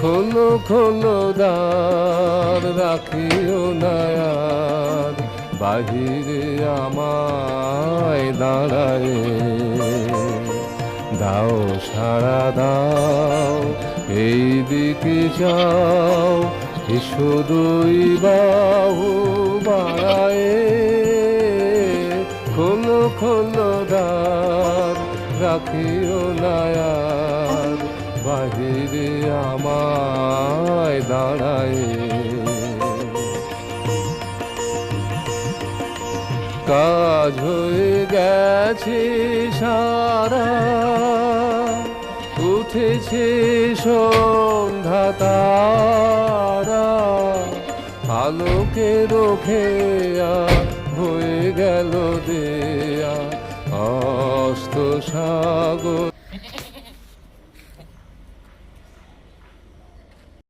খোলো খোলো দ্বার, রাখিও না আর বাহিরে আমায় দাঁড়ায়। দাও সাড়া দাও, এই দিকে যাও, এসো দুই বাহু বাড়ায়। খোলো খোলো দ্বার, রাখিও না আর বাহিরে আমায় দাঁড়ায়। কাজ হয়ে গেছে সারা, উঠেছে সন্ধ্যা তারা, আলোকে রোখেয়া হয়ে গেল দেয়া অস্ত সাগর।